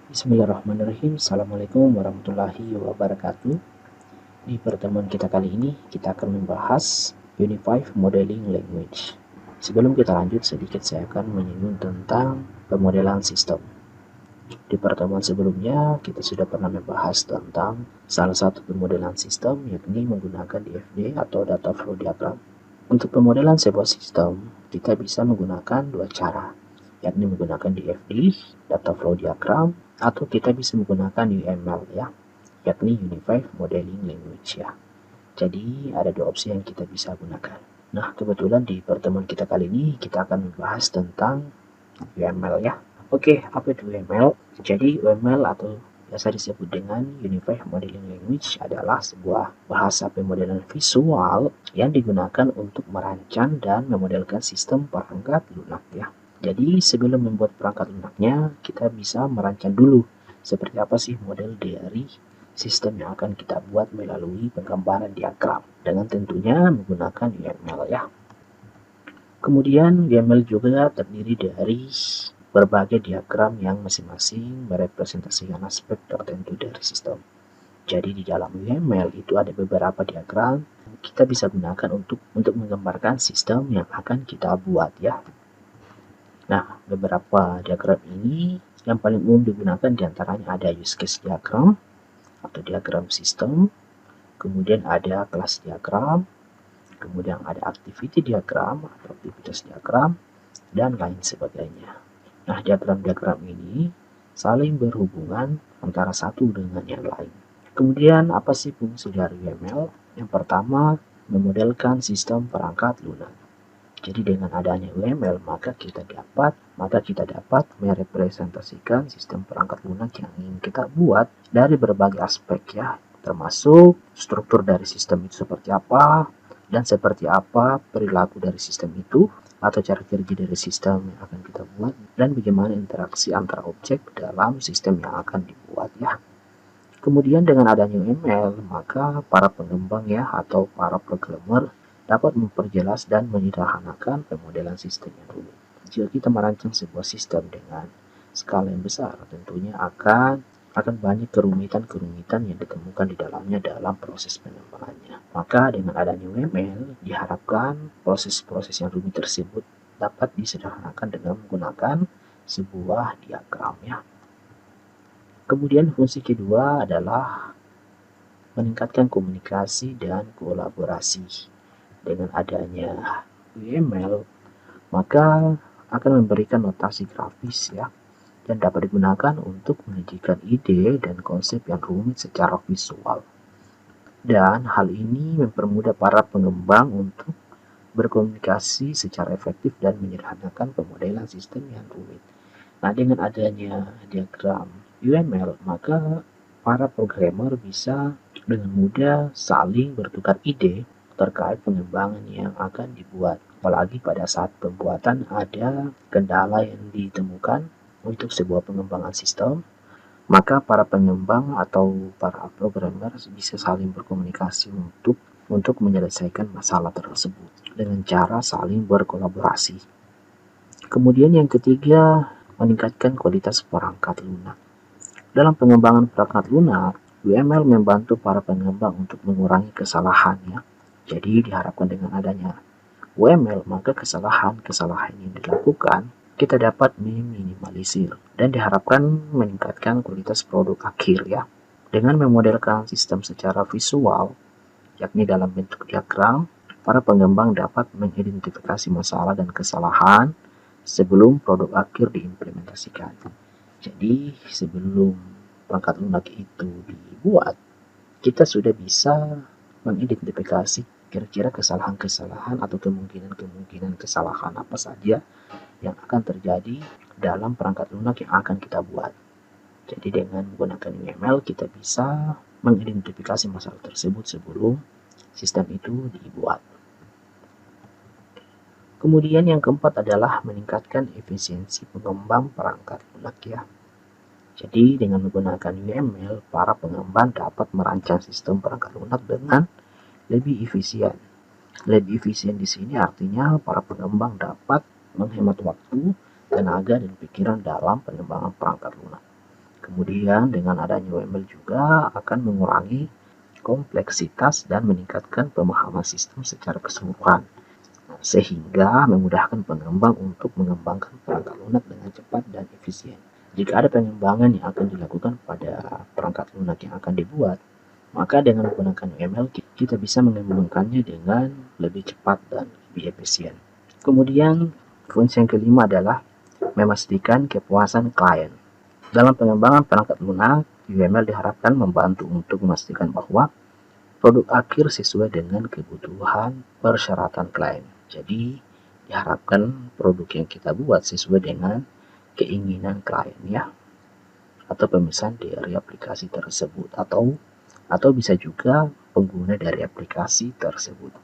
Bismillahirrahmanirrahim. Assalamualaikum warahmatullahi wabarakatuh. Di pertemuan kita kali ini, kita akan membahas Uni5 Modeling Language. Sebelum kita lanjut, sedikit saya akan menyinggung tentang pemodelan sistem. Di pertemuan sebelumnya, kita sudah pernah membahas tentang salah satu pemodelan sistem, yakni menggunakan DFD atau Data Flow Diagram. Untuk pemodelan sebuah sistem, kita bisa menggunakan dua cara, yakni menggunakan DFD, Data Flow Diagram, atau kita bisa menggunakan UML ya, yakni Unified Modeling Language ya. Jadi ada dua opsi yang kita bisa gunakan. Nah, kebetulan di pertemuan kita kali ini kita akan membahas tentang UML ya. Oke, apa itu UML? Jadi UML atau biasa disebut dengan Unified Modeling Language adalah sebuah bahasa pemodelan visual yang digunakan untuk merancang dan memodelkan sistem perangkat lunak ya. Jadi sebelum membuat perangkat lunaknya, kita bisa merancang dulu seperti apa sih model dari sistem yang akan kita buat melalui penggambaran diagram dengan tentunya menggunakan UML ya. Kemudian UML juga terdiri dari berbagai diagram yang masing-masing merepresentasikan aspek tertentu dari sistem. Jadi di dalam UML itu ada beberapa diagram kita bisa gunakan untuk menggambarkan sistem yang akan kita buat ya. Nah, beberapa diagram ini yang paling umum digunakan diantaranya ada use case diagram atau diagram sistem, kemudian ada kelas diagram, kemudian ada activity diagram atau aktivitas diagram, dan lain sebagainya. Nah, diagram-diagram ini saling berhubungan antara satu dengan yang lain. Kemudian, apa sih fungsi dari UML? Yang pertama, memodelkan sistem perangkat lunak. Jadi dengan adanya UML, maka kita dapat merepresentasikan sistem perangkat lunak yang ingin kita buat dari berbagai aspek ya, termasuk struktur dari sistem itu seperti apa, dan seperti apa perilaku dari sistem itu, atau cara kerja dari sistem yang akan kita buat, dan bagaimana interaksi antara objek dalam sistem yang akan dibuat ya. Kemudian dengan adanya UML, maka para pengembang ya atau para programmer dapat memperjelas dan menyederhanakan pemodelan sistem yang rumit. Jika kita merancang sebuah sistem dengan skala yang besar, tentunya akan banyak kerumitan-kerumitan yang ditemukan di dalamnya dalam proses pengembangannya. Maka dengan adanya UML, diharapkan proses-proses yang rumit tersebut dapat disederhanakan dengan menggunakan sebuah diagram ya. Kemudian fungsi kedua adalah meningkatkan komunikasi dan kolaborasi. Dengan adanya UML, maka akan memberikan notasi grafis ya, dan dapat digunakan untuk menyajikan ide dan konsep yang rumit secara visual. Dan hal ini mempermudah para pengembang untuk berkomunikasi secara efektif dan menyederhanakan pemodelan sistem yang rumit. Nah, dengan adanya diagram UML, maka para programmer bisa dengan mudah saling bertukar ide terkait pengembangan yang akan dibuat. Apalagi pada saat pembuatan ada kendala yang ditemukan untuk sebuah pengembangan sistem, maka para pengembang atau para programmer bisa saling berkomunikasi untuk menyelesaikan masalah tersebut dengan cara saling berkolaborasi. Kemudian yang ketiga, meningkatkan kualitas perangkat lunak. Dalam pengembangan perangkat lunak, UML membantu para pengembang untuk mengurangi kesalahan ya. Jadi diharapkan dengan adanya UML, maka kesalahan-kesalahan yang dilakukan kita dapat meminimalisir dan diharapkan meningkatkan kualitas produk akhir ya. Dengan memodelkan sistem secara visual, yakni dalam bentuk diagram, para pengembang dapat mengidentifikasi masalah dan kesalahan sebelum produk akhir diimplementasikan. Jadi sebelum perangkat lunak itu dibuat, kita sudah bisa mengidentifikasi kira-kira kesalahan-kesalahan atau kemungkinan-kemungkinan kesalahan apa saja yang akan terjadi dalam perangkat lunak yang akan kita buat. Jadi dengan menggunakan UML kita bisa mengidentifikasi masalah tersebut sebelum sistem itu dibuat. Kemudian yang keempat adalah meningkatkan efisiensi pengembang perangkat lunak ya. Jadi dengan menggunakan UML, para pengembang dapat merancang sistem perangkat lunak dengan lebih efisien. Lebih efisien di sini artinya para pengembang dapat menghemat waktu, tenaga, dan pikiran dalam pengembangan perangkat lunak. Kemudian dengan adanya UML juga akan mengurangi kompleksitas dan meningkatkan pemahaman sistem secara keseluruhan, sehingga memudahkan pengembang untuk mengembangkan perangkat lunak dengan cepat dan efisien. Jika ada pengembangan yang akan dilakukan pada perangkat lunak yang akan dibuat, maka dengan menggunakan UML kita bisa mengembangkannya dengan lebih cepat dan lebih efisien. Kemudian fungsi yang kelima adalah memastikan kepuasan klien. Dalam pengembangan perangkat lunak, UML diharapkan membantu untuk memastikan bahwa produk akhir sesuai dengan kebutuhan persyaratan klien. Jadi diharapkan produk yang kita buat sesuai dengan keinginan klien ya, atau pemesan dari aplikasi tersebut, atau bisa juga pengguna dari aplikasi tersebut.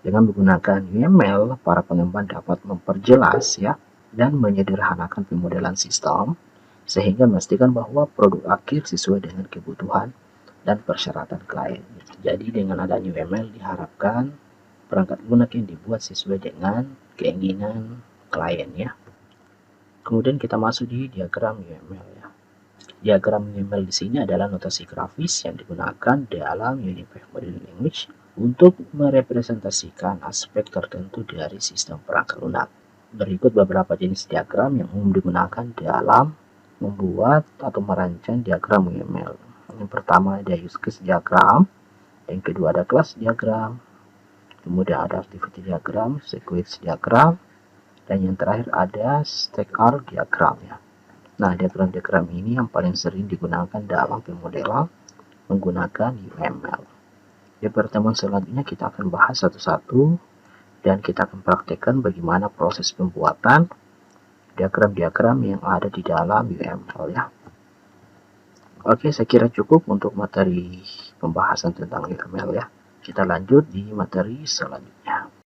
Dengan menggunakan UML, para pengembang dapat memperjelas ya dan menyederhanakan pemodelan sistem sehingga memastikan bahwa produk akhir sesuai dengan kebutuhan dan persyaratan klien. Jadi dengan adanya UML diharapkan perangkat lunak yang dibuat sesuai dengan keinginan klien ya. Kemudian kita masuk di diagram UML ya. Diagram UML di sini adalah notasi grafis yang digunakan dalam Unified Modeling Language untuk merepresentasikan aspek tertentu dari sistem perangkat lunak. Berikut beberapa jenis diagram yang umum digunakan dalam membuat atau merancang diagram UML. Yang pertama ada use case diagram, yang kedua ada class diagram, kemudian ada activity diagram, sequence diagram, dan yang terakhir ada stacker diagram ya. Nah, diagram-diagram ini yang paling sering digunakan dalam pemodelan menggunakan UML. Di pertemuan selanjutnya kita akan bahas satu-satu dan kita akan praktekkan bagaimana proses pembuatan diagram-diagram yang ada di dalam UML ya. Oke, saya kira cukup untuk materi pembahasan tentang UML ya. Kita lanjut di materi selanjutnya.